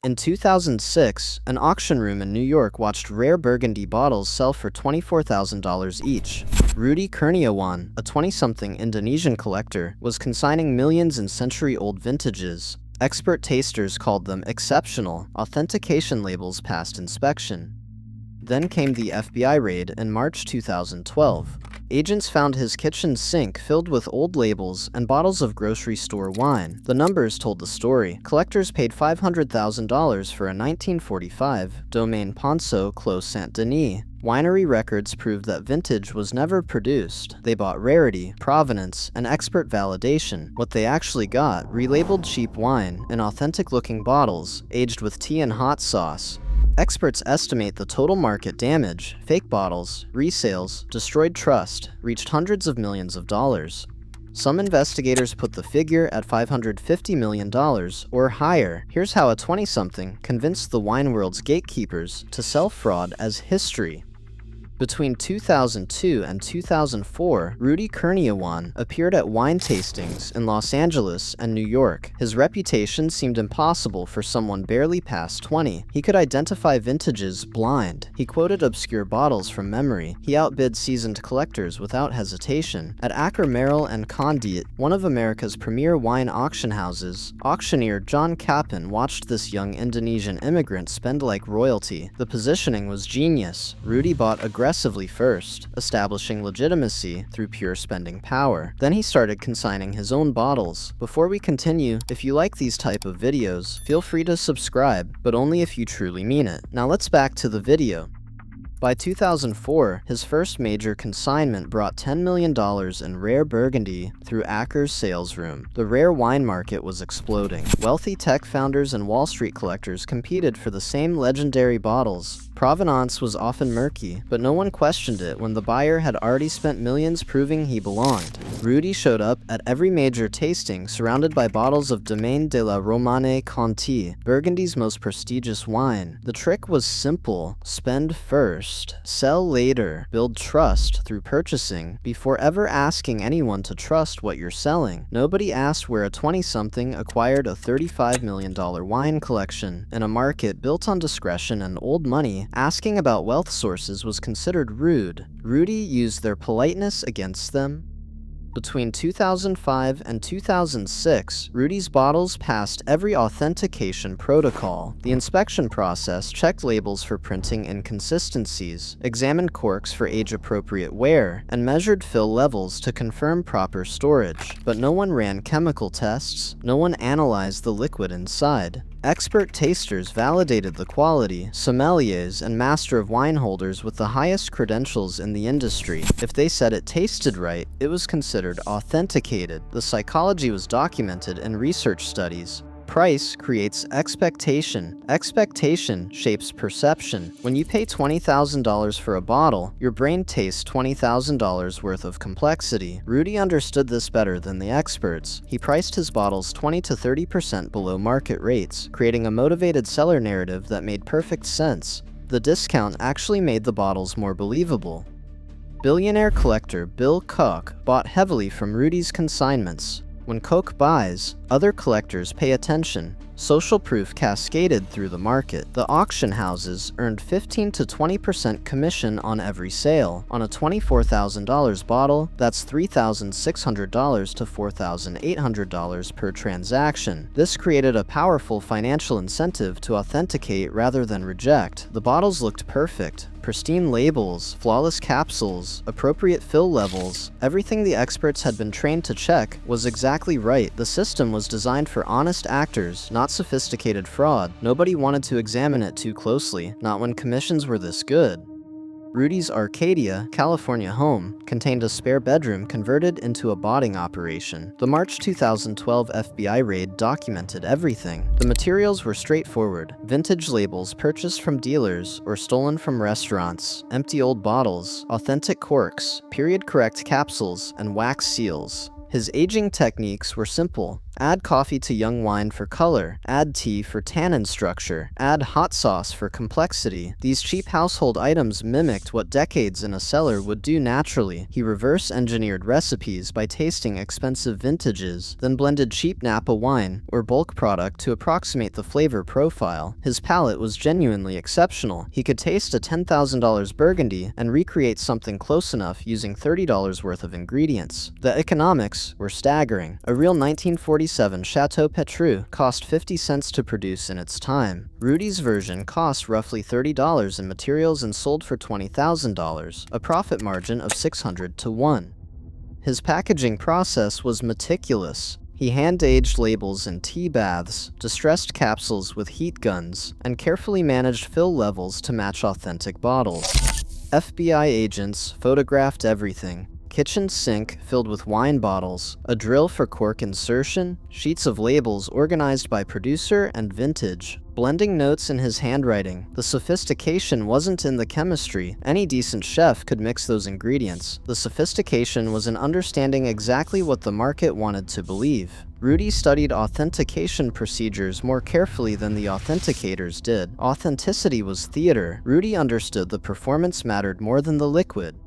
In 2006, an auction room in New York watched rare burgundy bottles sell for $24,000 each. Rudy Kurniawan, a 20-something Indonesian collector, was consigning millions in century-old vintages. Expert tasters called them exceptional, authentication labels passed inspection. Then came the FBI raid in March 2012. Agents found his kitchen sink filled with old labels and bottles of grocery store wine. The numbers told the story. Collectors paid $500,000 for a 1945 Domaine Ponceau Clos Saint-Denis. Winery records proved that vintage was never produced. They bought rarity, provenance, and expert validation. What they actually got, relabeled cheap wine in authentic-looking bottles, aged with tea and hot sauce. Experts estimate the total market damage, fake bottles, resales, destroyed trust, reached hundreds of millions of dollars. Some investigators put the figure at $550 million or higher. Here's how a 20-something convinced the wine world's gatekeepers to sell fraud as history. Between 2002 and 2004, Rudy Kurniawan appeared at wine tastings in Los Angeles and New York. His reputation seemed impossible for someone barely past 20. He could identify vintages blind. He quoted obscure bottles from memory. He outbid seasoned collectors without hesitation. At Acker Merrill and Condit, one of America's premier wine auction houses, auctioneer John Kaplan watched this young Indonesian immigrant spend like royalty. The positioning was genius. Rudy bought aggressively first, establishing legitimacy through pure spending power. Then he started consigning his own bottles. Before we continue, if you like these type of videos, feel free to subscribe, but only if you truly mean it. Now let's back to the video. By 2004, his first major consignment brought $10 million in rare burgundy through Acker's sales room. The rare wine market was exploding. Wealthy tech founders and Wall Street collectors competed for the same legendary bottles. Provenance was often murky, but no one questioned it when the buyer had already spent millions proving he belonged. Rudy showed up at every major tasting surrounded by bottles of Domaine de la Romane Conti, Burgundy's most prestigious wine. The trick was simple: spend first, sell later, build trust through purchasing before ever asking anyone to trust what you're selling. Nobody asked where a 20-something acquired a $35 million wine collection. In a market built on discretion and old money, asking about wealth sources was considered rude. Rudy used their politeness against them. Between 2005 and 2006, Rudy's bottles passed every authentication protocol. The inspection process checked labels for printing inconsistencies, examined corks for age-appropriate wear, and measured fill levels to confirm proper storage. But no one ran chemical tests. No one analyzed the liquid inside. Expert tasters validated the quality, sommeliers and master of wine holders with the highest credentials in the industry. If they said it tasted right, it was considered authenticated. The psychology was documented in research studies. Price creates expectation. Expectation shapes perception. When you pay $20,000 for a bottle, your brain tastes $20,000 worth of complexity. Rudy understood this better than the experts. He priced his bottles 20 to 30% below market rates, creating a motivated seller narrative that made perfect sense. The discount actually made the bottles more believable. Billionaire collector Bill Koch bought heavily from Rudy's consignments. When Koch buys, other collectors pay attention. Social proof cascaded through the market. The auction houses earned 15 to 20% commission on every sale. On a $24,000 bottle, that's $3,600 to $4,800 per transaction. This created a powerful financial incentive to authenticate rather than reject. The bottles looked perfect. Pristine labels, flawless capsules, appropriate fill levels. Everything the experts had been trained to check was exactly right. The system was designed for honest actors, not sophisticated fraud. Nobody wanted to examine it too closely, not when commissions were this good. Rudy's Arcadia, California home contained a spare bedroom converted into a botting operation. The March 2012 FBI raid documented everything. The materials were straightforward: vintage labels purchased from dealers or stolen from restaurants, empty old bottles, authentic corks, period-correct capsules, and wax seals. His aging techniques were simple: Add coffee to young wine for color. Add tea for tannin structure. Add hot sauce for complexity. These cheap household items mimicked what decades in a cellar would do naturally. He reverse-engineered recipes by tasting expensive vintages, then blended cheap Napa wine or bulk product to approximate the flavor profile. His palate was genuinely exceptional. He could taste a $10,000 Burgundy and recreate something close enough using $30 worth of ingredients. The economics were staggering. A real 1947 Château cost 50 cents to produce in its time. Rudy's version cost roughly $30 in materials and sold for $20,000, a profit margin of 600 to 1. His packaging process was meticulous. He hand-aged labels in tea baths, distressed capsules with heat guns, and carefully managed fill levels to match authentic bottles. FBI agents photographed everything. Kitchen sink filled with wine bottles, a drill for cork insertion, sheets of labels organized by producer and vintage, blending notes in his handwriting. The sophistication wasn't in the chemistry. Any decent chef could mix those ingredients. The sophistication was in understanding exactly what the market wanted to believe. Rudy studied authentication procedures more carefully than the authenticators did. Authenticity was theater. Rudy understood the performance mattered more than the liquid.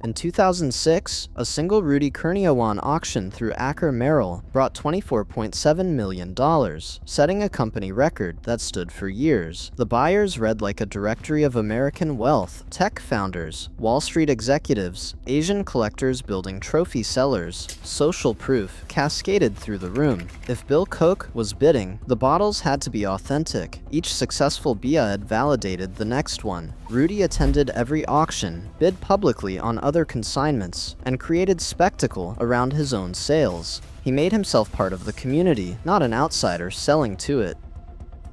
In 2006, a single rudy kurniawan auction through Aker Merrill brought $24.7 million, setting a company record that stood for years. The buyers read like a directory of American wealth, tech founders, Wall Street executives, Asian collectors building trophy cellars. Social proof cascaded through the room. If Bill Koch was bidding, the bottles had to be authentic. Each successful bid validated the next one. Rudy attended every auction, bid publicly on other consignments, and created spectacle around his own sales. He made himself part of the community, not an outsider selling to it.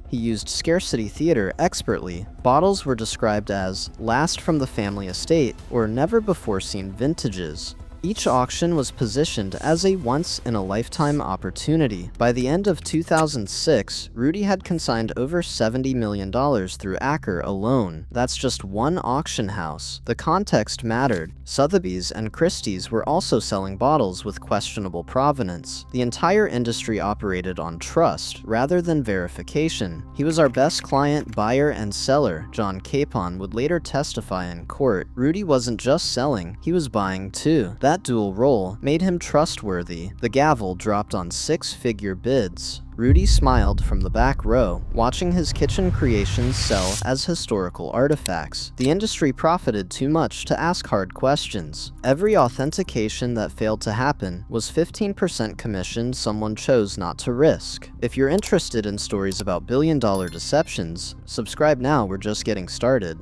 He used scarcity theater expertly. Bottles were described as last from the family estate or never before seen vintages. Each auction was positioned as a once-in-a-lifetime opportunity. By the end of 2006, Rudy had consigned over $70 million through Aker alone. That's just one auction house. The context mattered. Sotheby's and Christie's were also selling bottles with questionable provenance. The entire industry operated on trust rather than verification. He was our best client, buyer, and seller, John Capon would later testify in court. Rudy wasn't just selling, he was buying too. That dual role made him trustworthy. The gavel dropped on six-figure bids. Rudy smiled from the back row, watching his kitchen creations sell as historical artifacts. The industry profited too much to ask hard questions. Every authentication that failed to happen was 15% commission someone chose not to risk. If you're interested in stories about billion-dollar deceptions, subscribe now, we're just getting started.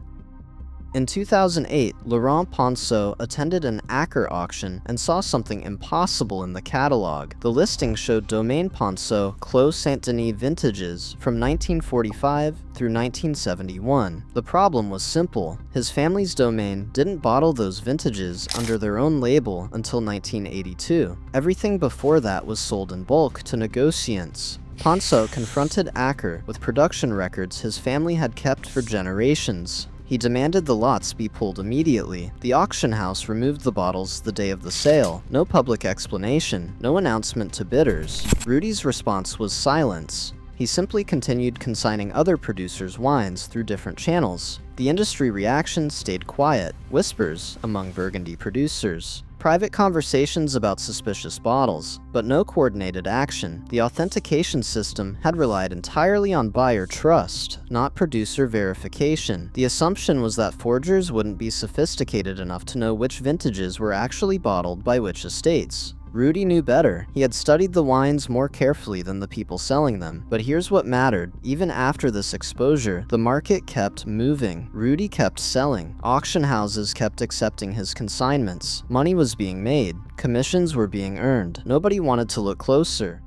In 2008, Laurent Ponceau attended an Aker auction and saw something impossible in the catalog. The listing showed Domaine Ponceau Clos Saint-Denis vintages from 1945 through 1971. The problem was simple. His family's domain didn't bottle those vintages under their own label until 1982. Everything before that was sold in bulk to negociants. Ponceau confronted Aker with production records his family had kept for generations. He demanded the lots be pulled immediately. The auction house removed the bottles the day of the sale. No public explanation, no announcement to bidders. Rudy's response was silence. He simply continued consigning other producers' wines through different channels. The industry reaction stayed quiet, whispers among Burgundy producers. Private conversations about suspicious bottles, but no coordinated action. The authentication system had relied entirely on buyer trust, not producer verification. The assumption was that forgers wouldn't be sophisticated enough to know which vintages were actually bottled by which estates. Rudy knew better. He had studied the wines more carefully than the people selling them. But here's what mattered. Even after this exposure, the market kept moving. Rudy kept selling. Auction houses kept accepting his consignments. Money was being made. Commissions were being earned. Nobody wanted to look closer.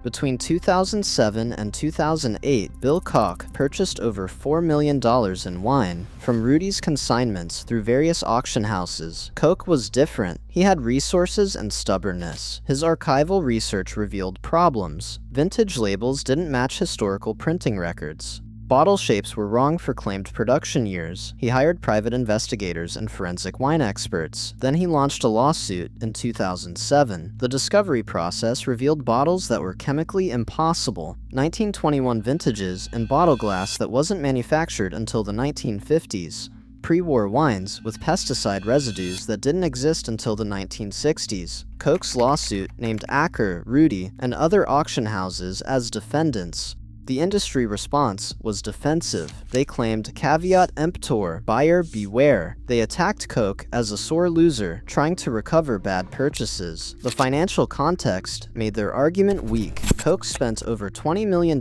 Between 2007 and 2008, Bill Koch purchased over $4 million in wine from Rudy's consignments through various auction houses. Koch was different. He had resources and stubbornness. His archival research revealed problems. Vintage labels didn't match historical printing records. Bottle shapes were wrong for claimed production years. He hired private investigators and forensic wine experts. Then he launched a lawsuit in 2007. The discovery process revealed bottles that were chemically impossible, 1921 vintages, and bottle glass that wasn't manufactured until the 1950s. Pre-war wines with pesticide residues that didn't exist until the 1960s. Koch's lawsuit named Acker, Rudy, and other auction houses as defendants. The industry response was defensive. They claimed caveat emptor, buyer beware. They attacked Koch as a sore loser, trying to recover bad purchases. The financial context made their argument weak. Koch spent over $20 million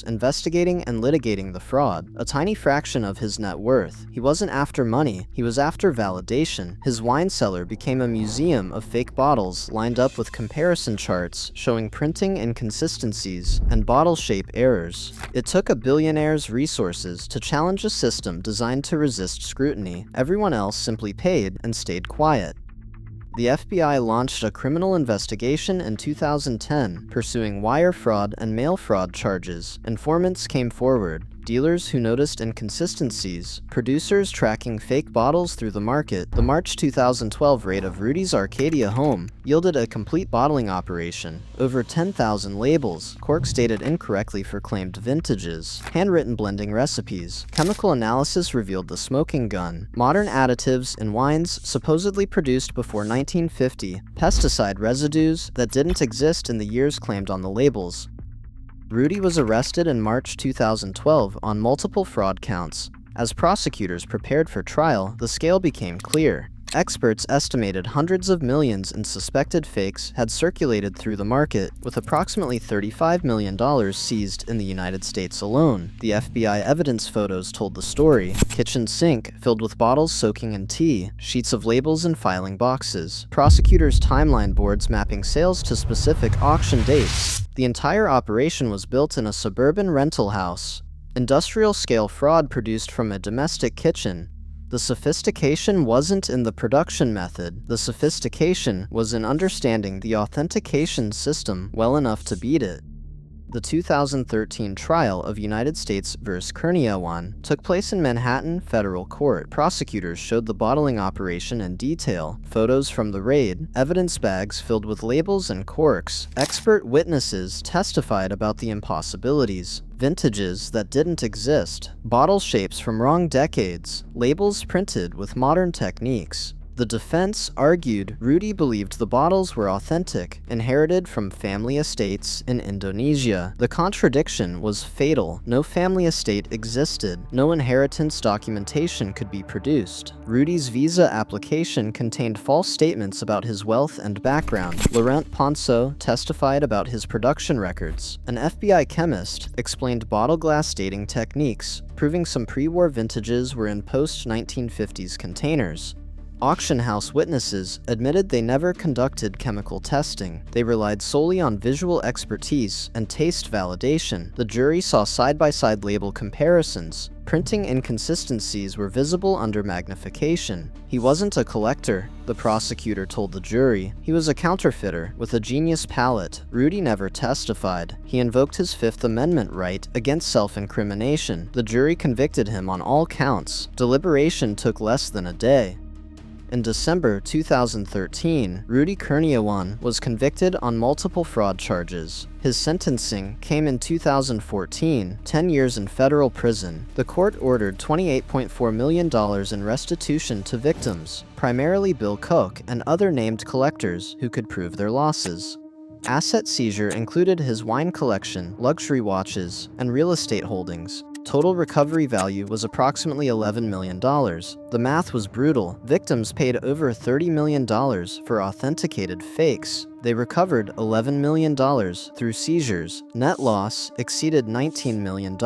investigating and litigating the fraud, a tiny fraction of his net worth. He wasn't after money, he was after validation. His wine cellar became a museum of fake bottles lined up with comparison charts showing printing inconsistencies and bottle shape errors. It took a billionaire's resources to challenge a system designed to resist scrutiny. Everyone else simply paid and stayed quiet. The FBI launched a criminal investigation in 2010, pursuing wire fraud and mail fraud charges. Informants came forward, dealers who noticed inconsistencies, producers tracking fake bottles through the market. The March 2012 raid of Rudy's Arcadia home yielded a complete bottling operation. Over 10,000 labels, corks dated incorrectly for claimed vintages, handwritten blending recipes. Chemical analysis revealed the smoking gun, modern additives in wines supposedly produced before 1950, pesticide residues that didn't exist in the years claimed on the labels. Rudy was arrested in March 2012 on multiple fraud counts. As prosecutors prepared for trial, the scale became clear. Experts estimated hundreds of millions in suspected fakes had circulated through the market, with approximately $35 million seized in the United States alone. The FBI evidence photos told the story. Kitchen sink filled with bottles soaking in tea, sheets of labels and filing boxes. Prosecutors' timeline boards mapping sales to specific auction dates. The entire operation was built in a suburban rental house. Industrial-scale fraud produced from a domestic kitchen. The sophistication wasn't in the production method. The sophistication was in understanding the authentication system well enough to beat it. The 2013 trial of United States v. Kurniawan took place in Manhattan Federal Court. Prosecutors showed the bottling operation in detail, photos from the raid, evidence bags filled with labels and corks. Expert witnesses testified about the impossibilities. Vintages that didn't exist, bottle shapes from wrong decades, labels printed with modern techniques. The defense argued Rudy believed the bottles were authentic, inherited from family estates in Indonesia. The contradiction was fatal. No family estate existed. No inheritance documentation could be produced. Rudy's visa application contained false statements about his wealth and background. Laurent Ponceau testified about his production records. An FBI chemist explained bottle glass dating techniques, proving some pre-war vintages were in post-1950s containers. Auction house witnesses admitted they never conducted chemical testing. They relied solely on visual expertise and taste validation. The jury saw side-by-side label comparisons. Printing inconsistencies were visible under magnification. He wasn't a collector, the prosecutor told the jury. He was a counterfeiter with a genius palate. Rudy never testified. He invoked his Fifth Amendment right against self-incrimination. The jury convicted him on all counts. Deliberation took less than a day. In December 2013, Rudy Kurniawan was convicted on multiple fraud charges. His sentencing came in 2014, 10 years in federal prison. The court ordered $28.4 million in restitution to victims, primarily Bill Koch and other named collectors who could prove their losses. Asset seizure included his wine collection, luxury watches, and real estate holdings. Total recovery value was approximately $11 million. The math was brutal. Victims paid over $30 million for authenticated fakes. They recovered $11 million through seizures. Net loss exceeded $19 million.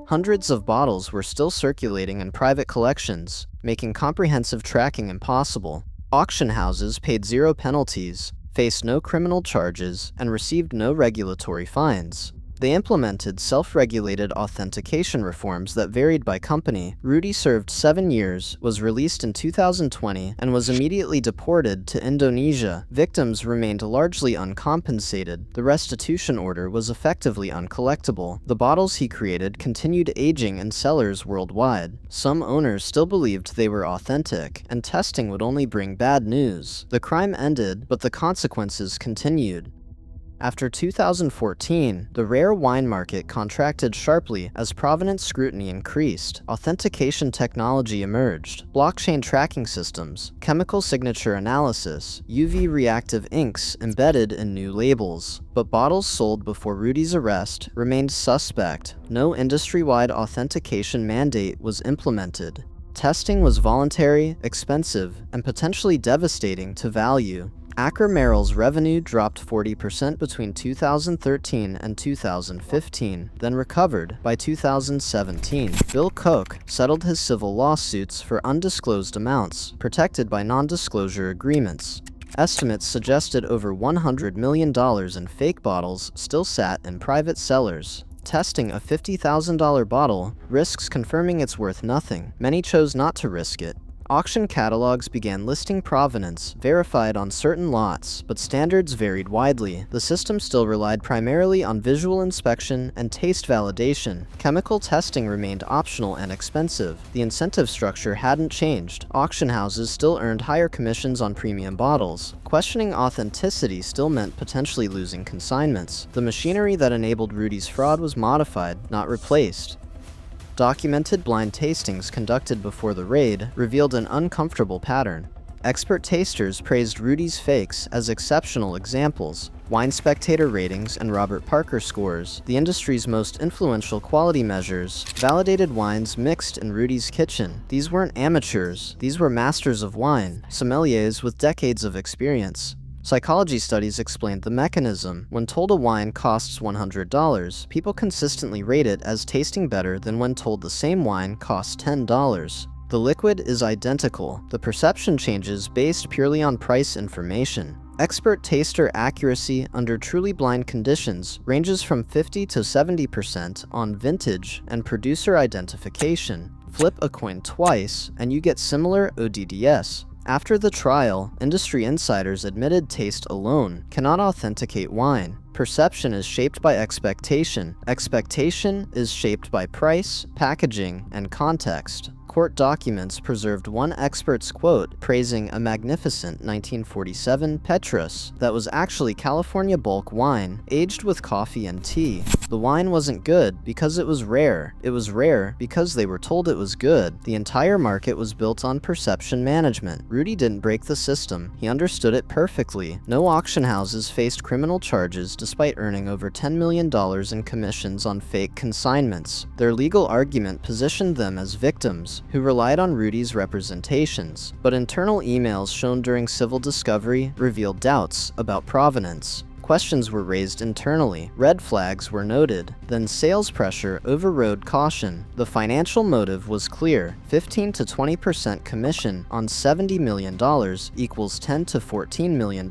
Hundreds of bottles were still circulating in private collections, making comprehensive tracking impossible. Auction houses paid zero penalties, faced no criminal charges, and received no regulatory fines. They implemented self-regulated authentication reforms that varied by company. Rudy served 7 years, was released in 2020, and was immediately deported to Indonesia. Victims remained largely uncompensated. The restitution order was effectively uncollectible. The bottles he created continued aging in cellars worldwide. Some owners still believed they were authentic, and testing would only bring bad news. The crime ended, but the consequences continued. After 2014, the rare wine market contracted sharply as provenance scrutiny increased. Authentication technology emerged. Blockchain tracking systems, chemical signature analysis, UV reactive inks embedded in new labels. But bottles sold before Rudy's arrest remained suspect. No industry-wide authentication mandate was implemented. Testing was voluntary, expensive, and potentially devastating to value. Aker Merrill's revenue dropped 40% between 2013 and 2015, then recovered by 2017. Bill Koch settled his civil lawsuits for undisclosed amounts, protected by non-disclosure agreements. Estimates suggested over $100 million in fake bottles still sat in private cellars. Testing a $50,000 bottle risks confirming it's worth nothing. Many chose not to risk it. Auction catalogs began listing provenance verified on certain lots, but standards varied widely. The system still relied primarily on visual inspection and taste validation. Chemical testing remained optional and expensive. The incentive structure hadn't changed. Auction houses still earned higher commissions on premium bottles. Questioning authenticity still meant potentially losing consignments. The machinery that enabled Rudy's fraud was modified, not replaced. Documented blind tastings conducted before the raid revealed an uncomfortable pattern. Expert tasters praised Rudy's fakes as exceptional examples. Wine Spectator ratings and Robert Parker scores, the industry's most influential quality measures, validated wines mixed in Rudy's kitchen. These weren't amateurs, these were masters of wine, sommeliers with decades of experience. Psychology studies explained the mechanism. When told a wine costs $100, people consistently rate it as tasting better than when told the same wine costs $10. The liquid is identical. The perception changes based purely on price information. Expert taster accuracy under truly blind conditions ranges from 50 to 70% on vintage and producer identification. Flip a coin twice, and you get similar ODDS. After the trial, industry insiders admitted taste alone cannot authenticate wine. Perception is shaped by expectation. Expectation is shaped by price, packaging, and context. Court documents preserved one expert's quote praising a magnificent 1947 Petrus that was actually California bulk wine, aged with coffee and tea. The wine wasn't good because it was rare. It was rare because they were told it was good. The entire market was built on perception management. Rudy didn't break the system. He understood it perfectly. No auction houses faced criminal charges despite earning over $10 million in commissions on fake consignments. Their legal argument positioned them as victims who relied on Rudy's representations, but internal emails shown during civil discovery revealed doubts about provenance. Questions were raised internally, red flags were noted, then sales pressure overrode caution. The financial motive was clear: 15 to 20% commission on $70 million equals $10 to $14 million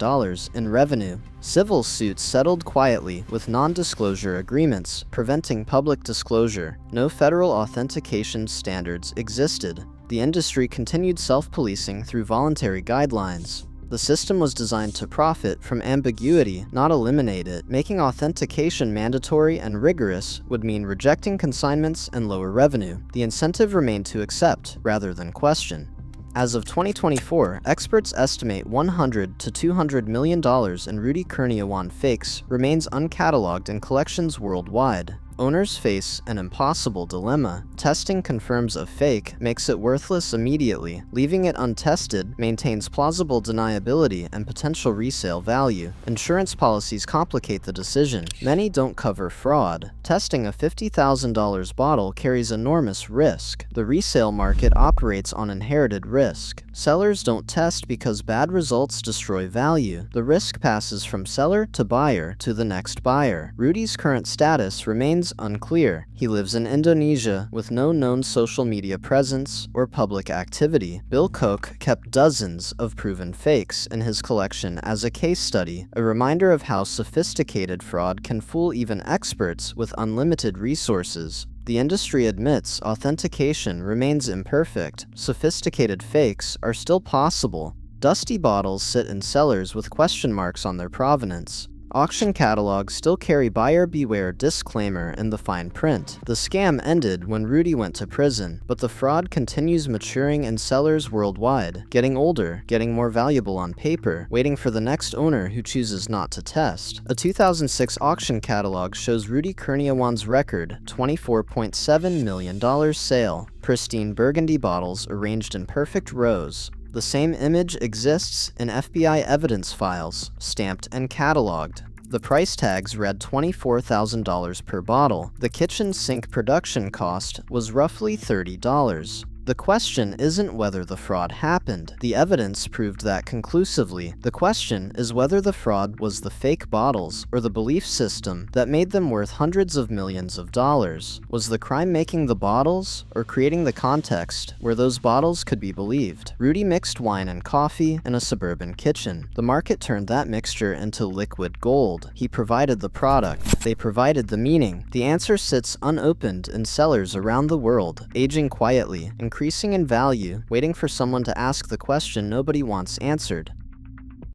in revenue. Civil suits settled quietly with non-disclosure agreements, preventing public disclosure. No federal authentication standards existed. The industry continued self-policing through voluntary guidelines. The system was designed to profit from ambiguity, not eliminate it. Making authentication mandatory and rigorous would mean rejecting consignments and lower revenue. The incentive remained to accept rather than question. As of 2024, experts estimate $100 to $200 million in Rudy kurniawan fakes remains uncatalogued in collections worldwide. Owners face an impossible dilemma. Testing confirms a fake makes it worthless immediately. Leaving it untested maintains plausible deniability and potential resale value. Insurance policies complicate the decision. Many don't cover fraud. Testing a $50,000 bottle carries enormous risk. The resale market operates on inherited risk. Sellers don't test because bad results destroy value. The risk passes from seller to buyer to the next buyer. Rudy's current status remains remains unclear. He lives in Indonesia with no known social media presence or public activity. Bill Koch kept dozens of proven fakes in his collection as a case study, a reminder of how sophisticated fraud can fool even experts with unlimited resources. The industry admits authentication remains imperfect. Sophisticated fakes are still possible. Dusty bottles sit in cellars with question marks on their provenance. Auction catalogs still carry buyer beware disclaimer in the fine print. The scam ended when Rudy went to prison, but the fraud continues maturing in cellars worldwide, getting older, getting more valuable on paper, waiting for the next owner who chooses not to test. A 2006 auction catalog shows Rudy Kurniawan's record $24.7 million sale. Pristine burgundy bottles arranged in perfect rows. The same image exists in FBI evidence files, stamped and cataloged. The price tags read $24,000 per bottle. The kitchen sink production cost was roughly $30. The question isn't whether the fraud happened. The evidence proved that conclusively. The question is whether the fraud was the fake bottles or the belief system that made them worth hundreds of millions of dollars. Was the crime making the bottles or creating the context where those bottles could be believed? Rudy mixed wine and coffee in a suburban kitchen. The market turned that mixture into liquid gold. He provided the product. They provided the meaning. The answer sits unopened in cellars around the world, aging quietly, increasing in value, waiting for someone to ask the question nobody wants answered.